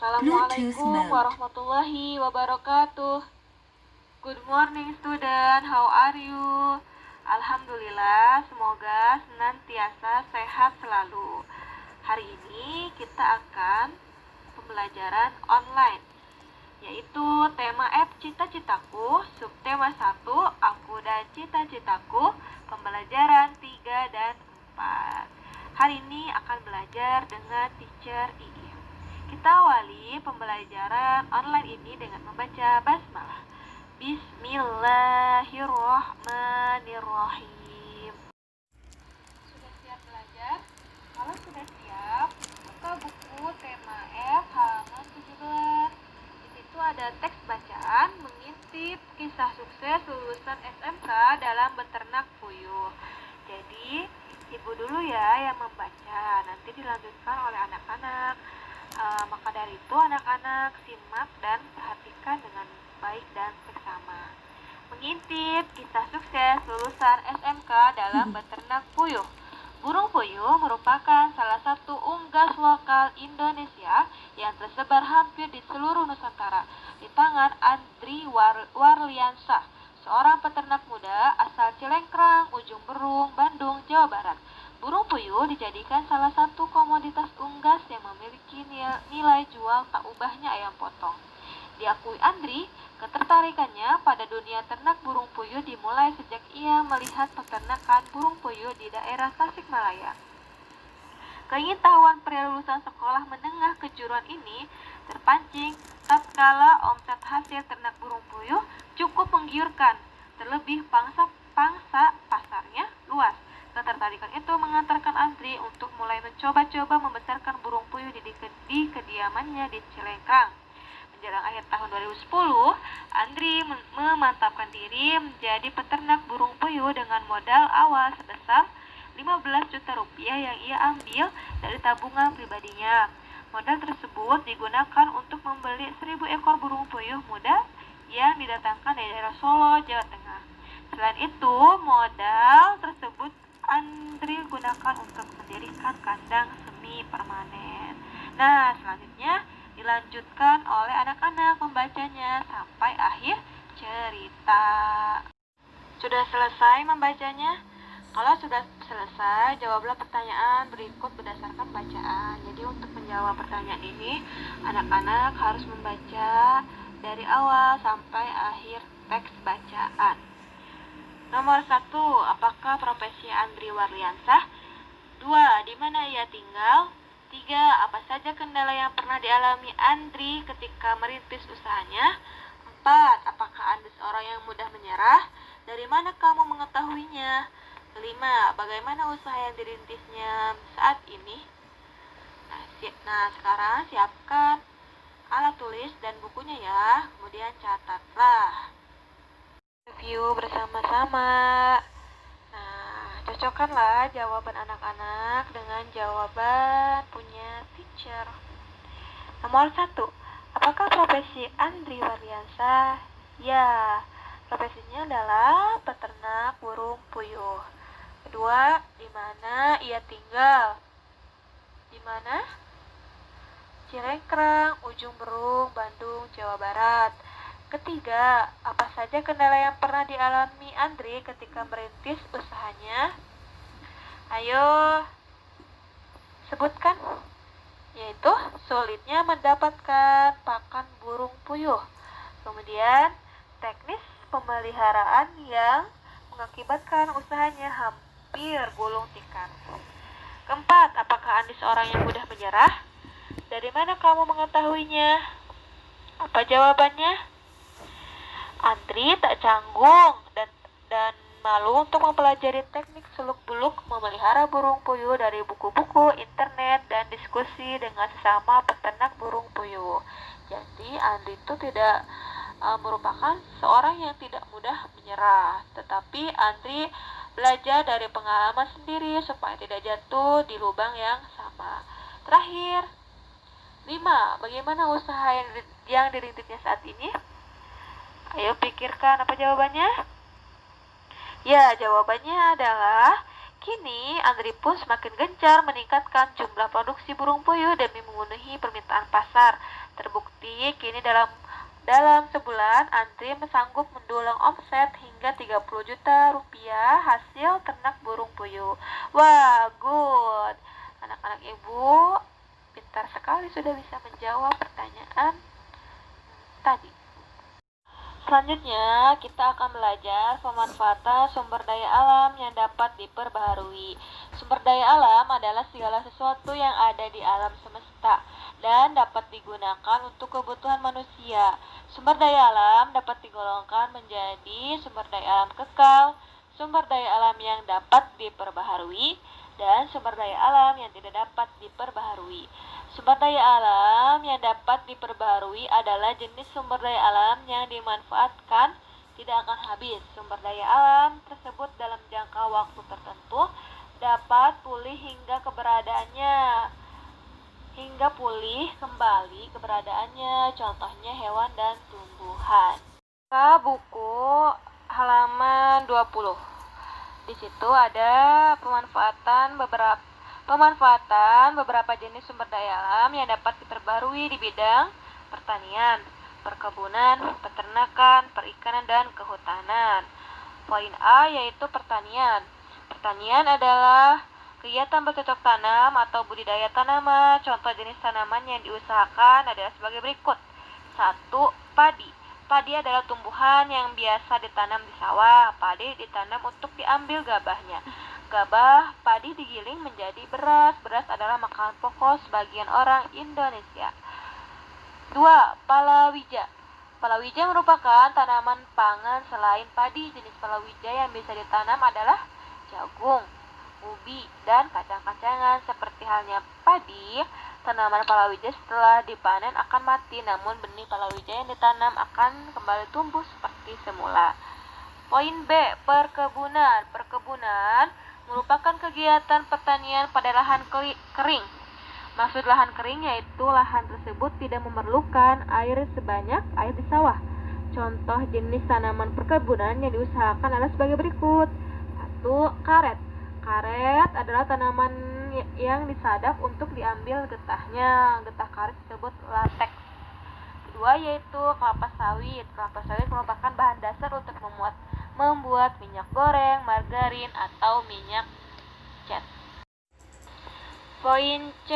Bluetooth Assalamualaikum mode. warahmatullahi wabarakatuh. Good morning student, how are you? Alhamdulillah, semoga senantiasa sehat selalu. Hari ini kita akan pembelajaran online, yaitu tema F cita-citaku, subtema 1 aku dan cita-citaku, pembelajaran 3 dan 4. Hari ini akan belajar dengan teacher Iim. Kita awali pembelajaran online ini dengan membaca basmalah. Bismillahirrahmanirrahim. Sudah siap belajar? Kalau sudah siap, buka buku tema F halaman 17. Di situ ada teks bacaan mengintip kisah sukses lulusan SMK dalam beternak puyuh. Jadi, ibu dulu ya yang membaca, nanti dilanjutkan oleh anak-anak. Maka dari itu anak-anak simak dan perhatikan dengan baik dan seksama. Mengintip kisah sukses lulusan SMK dalam beternak puyuh. Burung puyuh merupakan salah satu unggas lokal Indonesia yang tersebar hampir di seluruh Nusantara di tangan Andri Warliansah, seorang peternak muda asal Cilengkrang, Ujung Berung, Bandung, Jawa Barat. Burung puyuh dijadikan salah satu komoditas unggas yang memiliki nilai jual tak ubahnya ayam potong. Diakui Andri, ketertarikannya pada dunia ternak burung puyuh dimulai sejak ia melihat peternakan burung puyuh di daerah Tasikmalaya. Keingintahuan pria lulusan sekolah menengah kejuruan ini terpancing tatkala omset hasil ternak burung puyuh cukup menggiurkan, terlebih pangsa pasarnya luas. Ketertarikan itu mengantarkan Andri untuk mulai mencoba-coba membesarkan burung puyuh di kediamannya di Cilengkrang. Menjelang akhir tahun 2010, Andri memantapkan diri menjadi peternak burung puyuh dengan modal awal sebesar 15 juta rupiah yang ia ambil dari tabungan pribadinya. Modal tersebut digunakan untuk membeli 1.000 ekor burung puyuh muda yang didatangkan dari daerah Solo, Jawa Tengah. Selain itu, modal tersebut Andri gunakan untuk mendirikan kandang semi permanen. Nah, selanjutnya dilanjutkan oleh anak-anak membacanya sampai akhir cerita. Sudah selesai membacanya? Kalau sudah selesai, jawablah pertanyaan berikut berdasarkan bacaan. Jadi untuk menjawab pertanyaan ini, anak-anak harus membaca dari awal sampai akhir teks bacaan. Nomor 1, apakah profesi Andri Warliansah? 2, di mana ia tinggal? 3, apa saja kendala yang pernah dialami Andri ketika merintis usahanya? 4, apakah Andri seorang yang mudah menyerah? Dari mana kamu mengetahuinya? 5, bagaimana usaha yang dirintisnya saat ini? Nah, sekarang siapkan alat tulis dan bukunya ya, kemudian catatlah. Review bersama-sama. Nah, cocokkanlah jawaban anak-anak dengan jawaban punya teacher. Nomor 1, apakah profesi Andri Warliansah? Ya, profesinya adalah peternak burung puyuh. Kedua, di mana ia tinggal? Di mana? Cilengkrang, Ujung Berung, Bandung, Jawa Barat. Ketiga, apa saja kendala yang pernah dialami Andri ketika merintis usahanya? Ayo, sebutkan. Yaitu, sulitnya mendapatkan pakan burung puyuh. Kemudian, teknis pemeliharaan yang mengakibatkan usahanya hampir gulung tikar. Keempat, apakah Andri seorang yang mudah menyerah? Dari mana kamu mengetahuinya? Apa jawabannya? Andri tak canggung dan malu untuk mempelajari teknik seluk-beluk memelihara burung puyuh dari buku-buku, internet, dan diskusi dengan sesama peternak burung puyuh. Jadi Andri itu tidak merupakan seorang yang tidak mudah menyerah, tetapi Andri belajar dari pengalaman sendiri supaya tidak jatuh di lubang yang sama. Terakhir, 5. Bagaimana usaha yang dirintisnya saat ini? Ayo pikirkan apa jawabannya? Ya, jawabannya adalah kini Andri pun semakin gencar meningkatkan jumlah produksi burung puyuh demi memenuhi permintaan pasar. Terbukti kini dalam sebulan Andri sanggup mendulang omset hingga 30 juta rupiah hasil ternak burung puyuh. Wah, good. Anak-anak ibu pintar sekali sudah bisa menjawab pertanyaan tadi. Selanjutnya, kita akan belajar pemanfaatan sumber daya alam yang dapat diperbaharui. Sumber daya alam adalah segala sesuatu yang ada di alam semesta dan dapat digunakan untuk kebutuhan manusia. Sumber daya alam dapat digolongkan menjadi sumber daya alam kekal, sumber daya alam yang dapat diperbaharui, dan sumber daya alam yang tidak dapat diperbaharui. Sumber daya alam yang dapat diperbaharui adalah jenis sumber daya alam yang dimanfaatkan tidak akan habis. Sumber daya alam tersebut dalam jangka waktu tertentu dapat pulih pulih kembali keberadaannya, contohnya hewan dan tumbuhan. Buku halaman 20. Di situ ada pemanfaatan beberapa jenis sumber daya alam yang dapat diperbarui di bidang pertanian, perkebunan, peternakan, perikanan, dan kehutanan. Poin A yaitu pertanian. Pertanian adalah kegiatan bercocok tanam atau budidaya tanaman. Contoh jenis tanaman yang diusahakan adalah sebagai berikut. 1. Padi. Padi adalah tumbuhan yang biasa ditanam di sawah. Padi ditanam untuk diambil gabahnya. Gabah padi digiling menjadi beras. Beras adalah makanan pokok sebagian orang Indonesia. 2. Palawija. Palawija merupakan tanaman pangan selain padi. Jenis palawija yang bisa ditanam adalah jagung, ubi, dan kacang-kacangan. Seperti halnya padi, tanaman palawija setelah dipanen akan mati, namun benih palawija yang ditanam akan kembali tumbuh seperti semula. Poin B. Perkebunan. Perkebunan merupakan kegiatan pertanian pada lahan kering. Maksud lahan kering yaitu lahan tersebut tidak memerlukan air sebanyak air di sawah. Contoh jenis tanaman perkebunan yang diusahakan adalah sebagai berikut. 1. Karet. Karet adalah tanaman yang disadap untuk diambil getahnya. Getah karet disebut latex. Kedua yaitu kelapa sawit. Kelapa sawit merupakan bahan dasar untuk membuat minyak goreng, margarin, atau minyak cat. Poin C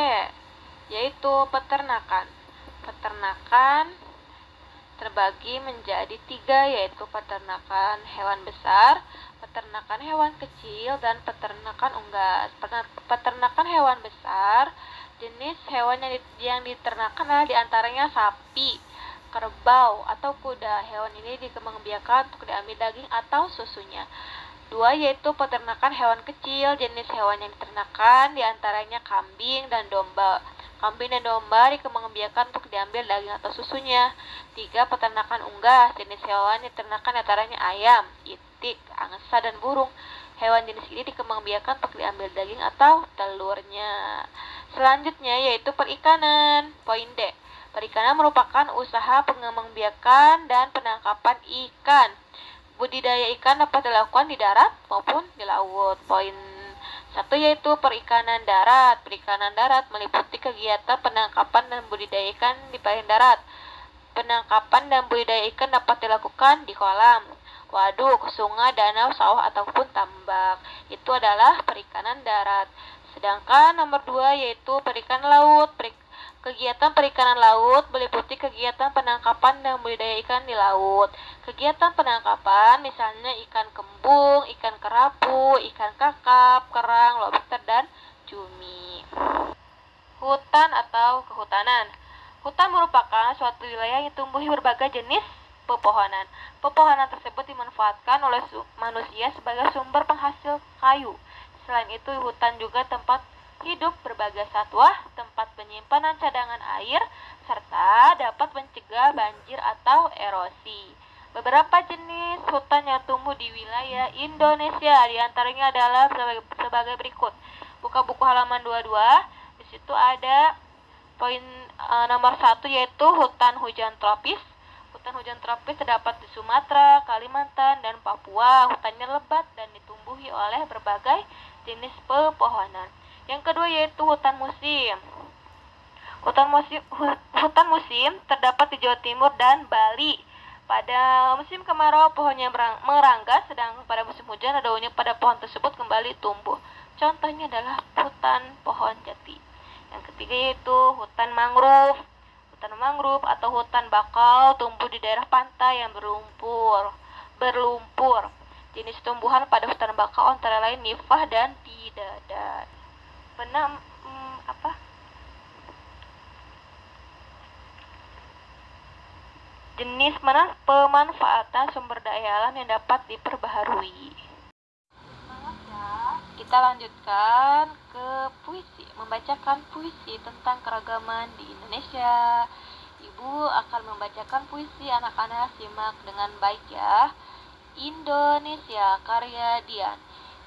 yaitu peternakan. Peternakan terbagi menjadi 3 yaitu peternakan hewan besar, peternakan hewan kecil, dan peternakan unggas. Peternakan hewan besar, jenis hewan yang diternakan adalah diantaranya sapi, kerbau, atau kuda. Hewan ini dikembangbiakan untuk diambil daging atau susunya. 2 yaitu peternakan hewan kecil, jenis hewan yang diternakan diantaranya kambing dan domba. Kambing dan domba dikembangbiakan untuk diambil daging atau susunya. 3. Peternakan unggas, jenis hewan yang diternakan diantaranya ayam, itik, angsa, dan burung. Hewan jenis ini dikembangbiakan untuk diambil daging atau telurnya. Selanjutnya yaitu perikanan. Poin D. Perikanan merupakan usaha pengembangbiakan dan penangkapan ikan. Budidaya ikan dapat dilakukan di darat maupun di laut. Poin 1 yaitu perikanan darat. Perikanan darat meliputi kegiatan penangkapan dan budidaya ikan di perairan darat. Penangkapan dan budidaya ikan dapat dilakukan di kolam, waduk, sungai, danau, sawah, ataupun tambak. Itu adalah perikanan darat. Sedangkan nomor 2 yaitu perikanan laut. Kegiatan perikanan laut meliputi kegiatan penangkapan dan budidaya ikan di laut. Kegiatan penangkapan misalnya ikan kembung, ikan kerapu, ikan kakap, kerang, lobster, dan cumi. Hutan atau kehutanan. Hutan merupakan suatu wilayah yang tumbuhi berbagai jenis pepohonan. Pepohonan tersebut dimanfaatkan oleh manusia sebagai sumber penghasil kayu. Selain itu, hutan juga tempat hidup berbagai satwa, tempat penyimpanan cadangan air, serta dapat mencegah banjir atau erosi. Beberapa jenis hutan yang tumbuh di wilayah Indonesia diantaranya adalah sebagai berikut. Buka buku halaman 22, di situ ada poin nomor 1 yaitu hutan hujan tropis. Hutan hujan tropis terdapat di Sumatera, Kalimantan, dan Papua. Hutannya lebat dan ditumbuhi oleh berbagai jenis pepohonan. Yang kedua yaitu hutan musim. Hutan musim terdapat di Jawa Timur dan Bali. Pada musim kemarau pohonnya merangga, sedang pada musim hujan daunnya pada pohon tersebut kembali tumbuh. Contohnya adalah hutan pohon jati. Yang ketiga yaitu hutan mangrove. Hutan mangrove atau hutan bakau tumbuh di daerah pantai yang berlumpur. Jenis tumbuhan pada hutan bakau antara lain nifah dan bidadari. Jenis pemanfaatan sumber daya alam yang dapat diperbaharui. Kita lanjutkan ke puisi, membacakan puisi tentang keragaman di Indonesia. Ibu akan membacakan puisi, anak-anak simak dengan baik ya. Indonesia, karya Dian.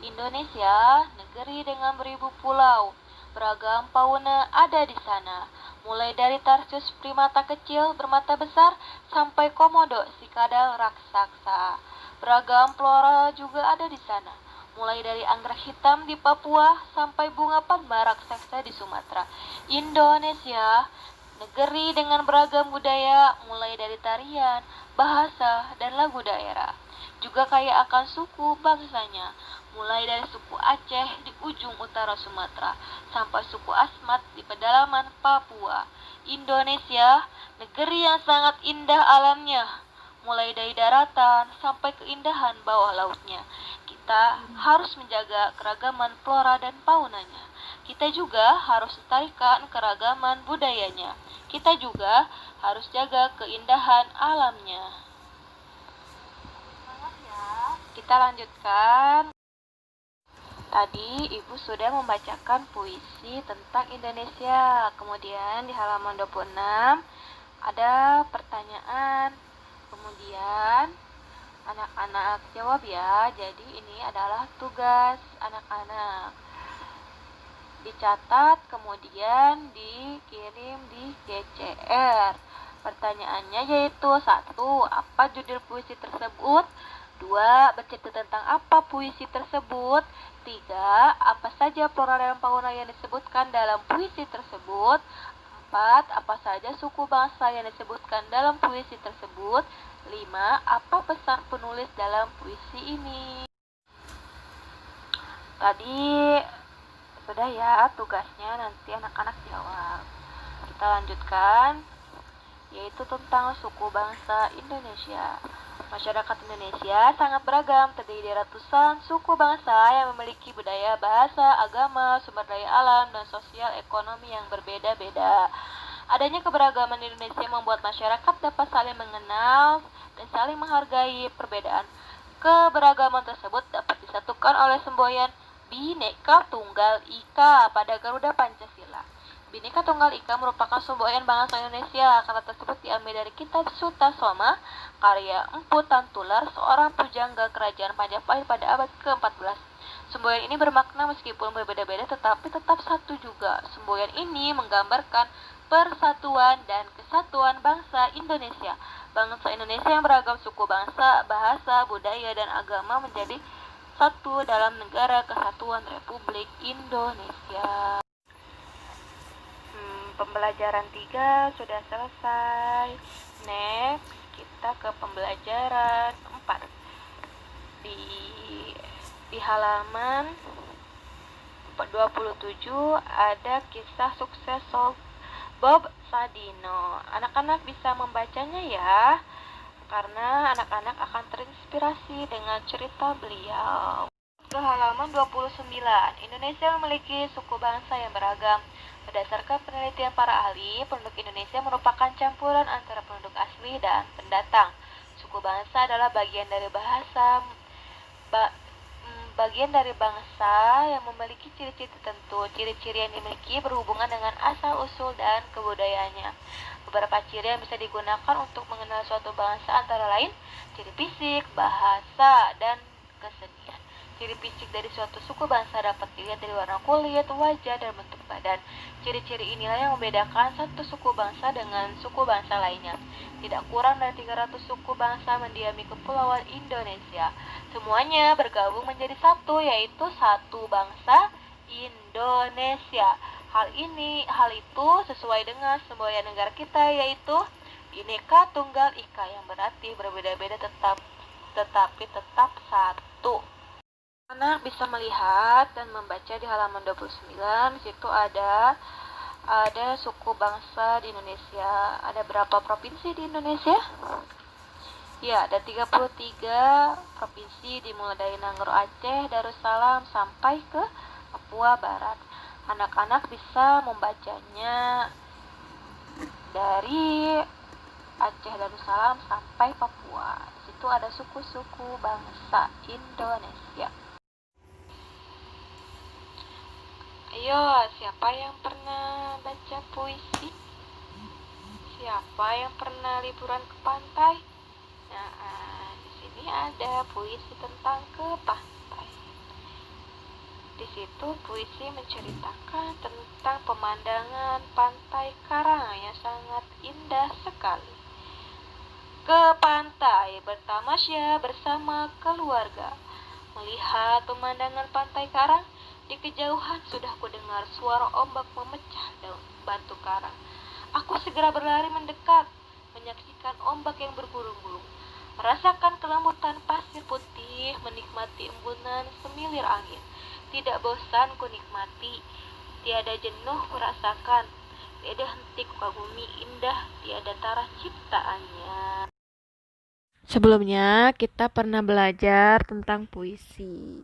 Indonesia, negeri dengan beribu pulau, beragam fauna ada di sana. Mulai dari tarsius primata kecil bermata besar sampai komodo si kadal raksasa. Beragam flora juga ada di sana. Mulai dari anggrek hitam di Papua sampai bunga padma raksasa di Sumatera. Indonesia, negeri dengan beragam budaya, mulai dari tarian, bahasa, dan lagu daerah. Juga kaya akan suku bangsanya, mulai dari suku Aceh di ujung utara Sumatera sampai suku Asmat di pedalaman Papua. Indonesia, negeri yang sangat indah alamnya, mulai dari daratan sampai keindahan bawah lautnya. Kita harus menjaga keragaman flora dan faunanya. Kita juga harus lestarikan keragaman budayanya. Kita juga harus jaga keindahan alamnya. Kita lanjutkan. Tadi Ibu sudah membacakan puisi tentang Indonesia. Kemudian di halaman 26 ada pertanyaan. Kemudian anak-anak jawab ya. Jadi ini adalah tugas anak-anak. Dicatat kemudian dikirim di GCR. Pertanyaannya yaitu 1. Apa judul puisi tersebut? 2. Bercerita tentang apa puisi tersebut? 3. Apa saja flora dan fauna yang disebutkan dalam puisi tersebut? 4. Apa saja suku bangsa yang disebutkan dalam puisi tersebut? 5. Apa pesan penulis dalam puisi ini? Tadi sudah ya tugasnya, nanti anak-anak jawab. Kita lanjutkan, yaitu tentang suku bangsa Indonesia. Masyarakat Indonesia sangat beragam, terdiri dari ratusan suku bangsa yang memiliki budaya, bahasa, agama, sumber daya alam, dan sosial ekonomi yang berbeda-beda. Adanya keberagaman di Indonesia membuat masyarakat dapat saling mengenal dan saling menghargai perbedaan. Keberagaman tersebut dapat disatukan oleh semboyan Bhinneka Tunggal Ika pada Garuda Pancasila. Bhinneka Tunggal Ika merupakan semboyan bangsa Indonesia. Kata tersebut diambil dari kitab Sutasoma karya Empu Tantular, seorang pujangga kerajaan Majapahit pada abad ke-14. Semboyan ini bermakna meskipun berbeda-beda tetapi tetap satu juga. Semboyan ini menggambarkan persatuan dan kesatuan bangsa Indonesia. Bangsa Indonesia yang beragam suku bangsa, bahasa, budaya, dan agama menjadi satu dalam negara kesatuan Republik Indonesia. Pembelajaran 3 sudah selesai. Next, kita ke pembelajaran 4. Di halaman 27 ada kisah sukses Bob Sadino. Anak-anak bisa membacanya ya, karena anak-anak akan terinspirasi dengan cerita beliau. Ke halaman 29. Indonesia memiliki suku bangsa yang beragam. Berdasarkan penelitian para ahli, penduduk Indonesia merupakan campuran antara penduduk asli dan pendatang. Suku bangsa adalah bagian dari bangsa yang memiliki ciri-ciri tertentu. Ciri-ciri yang dimiliki berhubungan dengan asal-usul dan kebudayaannya. Beberapa ciri yang bisa digunakan untuk mengenal suatu bangsa antara lain ciri fisik, bahasa, dan kesenian. Ciri fisik dari suatu suku bangsa dapat dilihat dari warna kulit, wajah, dan bentuk badan. Ciri-ciri inilah yang membedakan satu suku bangsa dengan suku bangsa lainnya. Tidak kurang dari 300 suku bangsa mendiami kepulauan Indonesia. Semuanya bergabung menjadi satu, yaitu satu bangsa Indonesia. Hal itu sesuai dengan semboyan negara kita, yaitu Bhinneka Tunggal Ika, yang berarti berbeda-beda tetapi tetap satu. Anak bisa melihat dan membaca di halaman 29. Di situ ada suku bangsa di Indonesia. Ada berapa provinsi di Indonesia? Ya, ada 33 provinsi, dimulai dari Nanggroe Aceh, Darussalam sampai ke Papua Barat. Anak-anak bisa membacanya dari Aceh, Darussalam sampai Papua. Di situ ada suku-suku bangsa Indonesia. Ayo, siapa yang pernah baca puisi? Siapa yang pernah liburan ke pantai? Nah, di sini ada puisi tentang ke pantai. Di situ puisi menceritakan tentang pemandangan pantai Karang yang sangat indah sekali. Ke pantai bertamasya bersama keluarga, melihat pemandangan pantai Karang. Di kejauhan sudah kudengar suara ombak memecah daun batu karang. Aku segera berlari mendekat, menyaksikan ombak yang bergulung-gulung, merasakan kelembutan pasir putih, menikmati embunan semilir angin. Tidak bosan ku nikmati, tiada jenuh merasakan, tiada henti ku kagumi indah, tiada tara ciptaannya. Sebelumnya kita pernah belajar tentang puisi.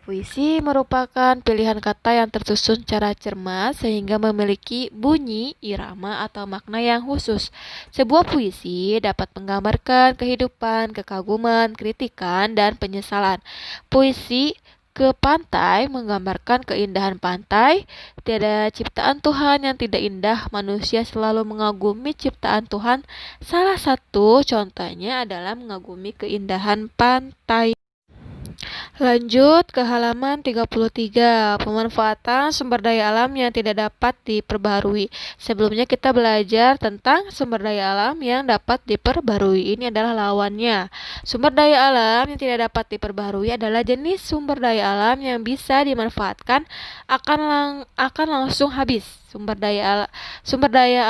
Puisi merupakan pilihan kata yang tersusun secara cermat sehingga memiliki bunyi, irama, atau makna yang khusus. Sebuah puisi dapat menggambarkan kehidupan, kekaguman, kritikan, dan penyesalan. Puisi ke pantai menggambarkan keindahan pantai. Tiada ciptaan Tuhan yang tidak indah, manusia selalu mengagumi ciptaan Tuhan. Salah satu contohnya adalah mengagumi keindahan pantai. Lanjut ke halaman 33, pemanfaatan sumber daya alam yang tidak dapat diperbaharui. Sebelumnya kita belajar tentang sumber daya alam yang dapat diperbaharui. Ini adalah lawannya. Sumber daya alam yang tidak dapat diperbaharui adalah jenis sumber daya alam yang bisa dimanfaatkan akan langsung habis. Sumber daya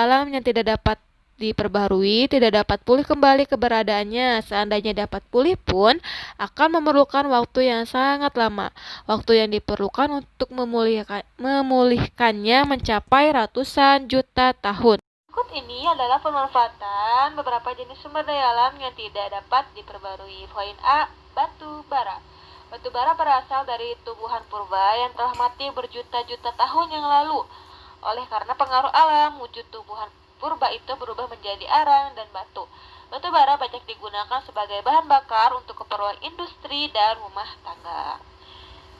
alam yang tidak dapat diperbaharui tidak dapat pulih kembali keberadaannya. Seandainya dapat pulih pun akan memerlukan waktu yang sangat lama. Waktu yang diperlukan untuk memulihkannya mencapai ratusan juta tahun. Berikut ini adalah pemanfaatan beberapa jenis sumber daya alam yang tidak dapat diperbarui. Poin A, batu bara. Batu bara berasal dari tumbuhan purba yang telah mati berjuta-juta tahun yang lalu. Oleh karena pengaruh alam, wujud tumbuhan purba itu berubah menjadi arang dan batu. Batu bara banyak digunakan sebagai bahan bakar untuk keperluan industri dan rumah tangga.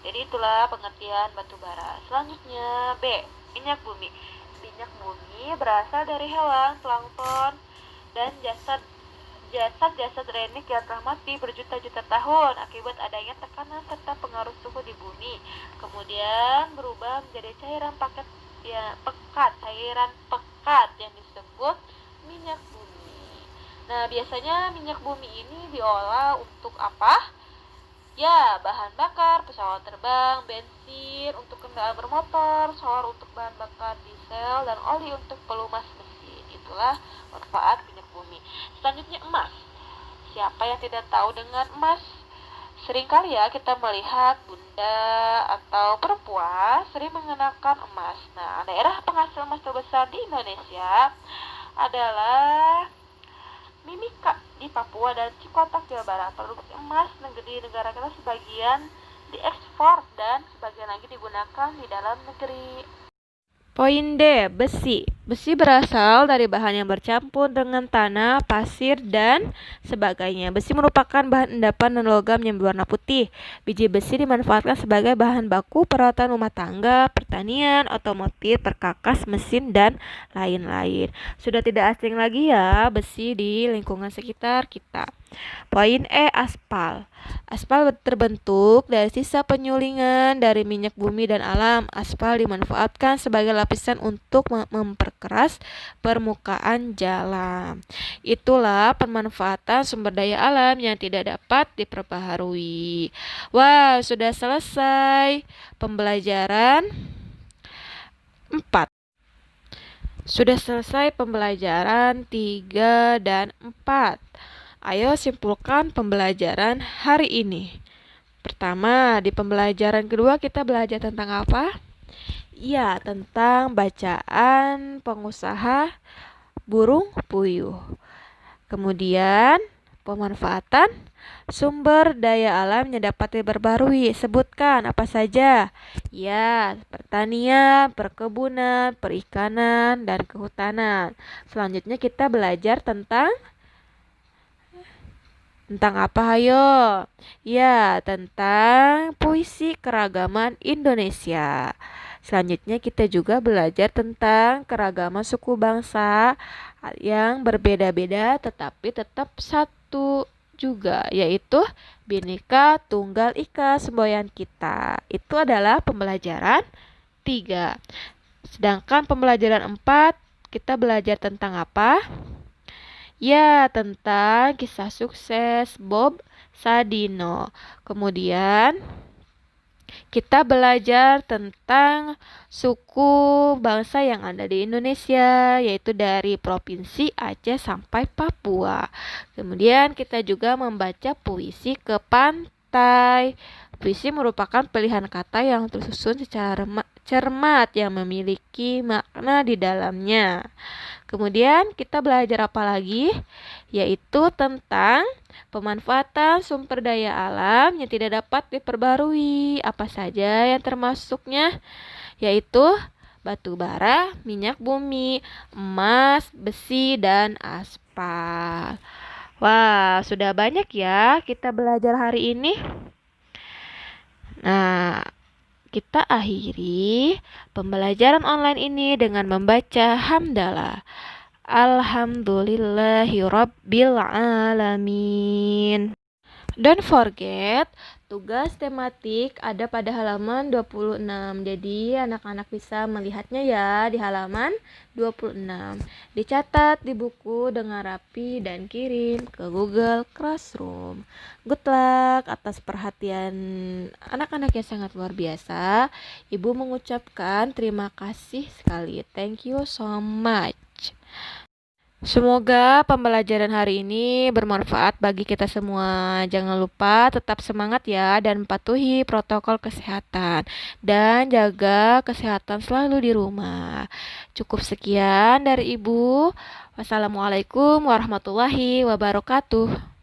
Jadi itulah pengertian batu bara. Selanjutnya B, minyak bumi. Minyak bumi berasal dari hewan, plankton, dan jasad renik yang telah mati berjuta-juta tahun akibat adanya tekanan serta pengaruh suhu di bumi. Kemudian berubah menjadi cairan pekat yang disebut minyak bumi. Nah, biasanya minyak bumi ini diolah untuk apa? Ya, bahan bakar pesawat terbang, bensin untuk kendaraan bermotor, solar untuk bahan bakar diesel, dan oli untuk pelumas mesin. Itulah manfaat minyak bumi. Selanjutnya emas. Siapa yang tidak tahu dengan emas? Seringkali ya kita melihat bunda atau perempuan sering mengenakan emas. Nah, daerah penghasil emas terbesar di Indonesia adalah Mimika di Papua dan Cikotak, Jawa Barat. Produksi emas di negara kita sebagian diekspor dan sebagian lagi digunakan di dalam negeri. Poin D, besi. Besi berasal dari bahan yang bercampur dengan tanah, pasir, dan sebagainya. Besi merupakan bahan endapan dan logam yang berwarna putih. Biji besi dimanfaatkan sebagai bahan baku peralatan rumah tangga, pertanian, otomotif, perkakas, mesin, dan lain-lain. Sudah tidak asing lagi ya besi di lingkungan sekitar kita. Poin E, aspal. Aspal terbentuk dari sisa penyulingan dari minyak bumi dan alam. Aspal dimanfaatkan sebagai lapisan untuk memperkeras permukaan jalan. Itulah pemanfaatan sumber daya alam yang tidak dapat diperbaharui. Wow, sudah selesai pembelajaran 4. Sudah selesai pembelajaran 3 dan 4. Ayo simpulkan pembelajaran hari ini. Pertama, di pembelajaran kedua kita belajar tentang apa? Ya, tentang bacaan pengusaha burung puyuh. Kemudian, pemanfaatan sumber daya alam yang dapat diperbarui. Sebutkan apa saja? Ya, pertanian, perkebunan, perikanan, dan kehutanan. Selanjutnya kita belajar tentang apa, ayo? Ya, tentang puisi keragaman Indonesia. Selanjutnya kita juga belajar tentang keragaman suku bangsa yang berbeda-beda tetapi tetap satu juga, yaitu Bhinneka Tunggal Ika semboyan kita. Itu adalah pembelajaran 3. Sedangkan pembelajaran 4 kita belajar tentang apa? Ya, tentang kisah sukses Bob Sadino. Kemudian kita belajar tentang suku bangsa yang ada di Indonesia, yaitu dari Provinsi Aceh sampai Papua. Kemudian kita juga membaca puisi ke pantai. Puisi merupakan pilihan kata yang tersusun secara cermat yang memiliki makna di dalamnya. Kemudian kita belajar apa lagi? Yaitu tentang pemanfaatan sumber daya alam yang tidak dapat diperbarui. Apa saja yang termasuknya? Yaitu batu bara, minyak bumi, emas, besi, dan aspal. Wah, sudah banyak ya kita belajar hari ini. Nah, kita akhiri pembelajaran online ini dengan membaca hamdalah. Alhamdulillahirabbil alamin. Don't forget, tugas tematik ada pada halaman 26. Jadi, anak-anak bisa melihatnya ya di halaman 26. Dicatat di buku dengan rapi dan kirim ke Google Classroom. Good luck atas perhatian anak-anak yang sangat luar biasa. Ibu mengucapkan terima kasih sekali. Thank you so much. Semoga pembelajaran hari ini bermanfaat bagi kita semua. Jangan lupa tetap semangat ya dan patuhi protokol kesehatan dan jaga kesehatan selalu di rumah. Cukup sekian dari Ibu. Wassalamualaikum warahmatullahi wabarakatuh.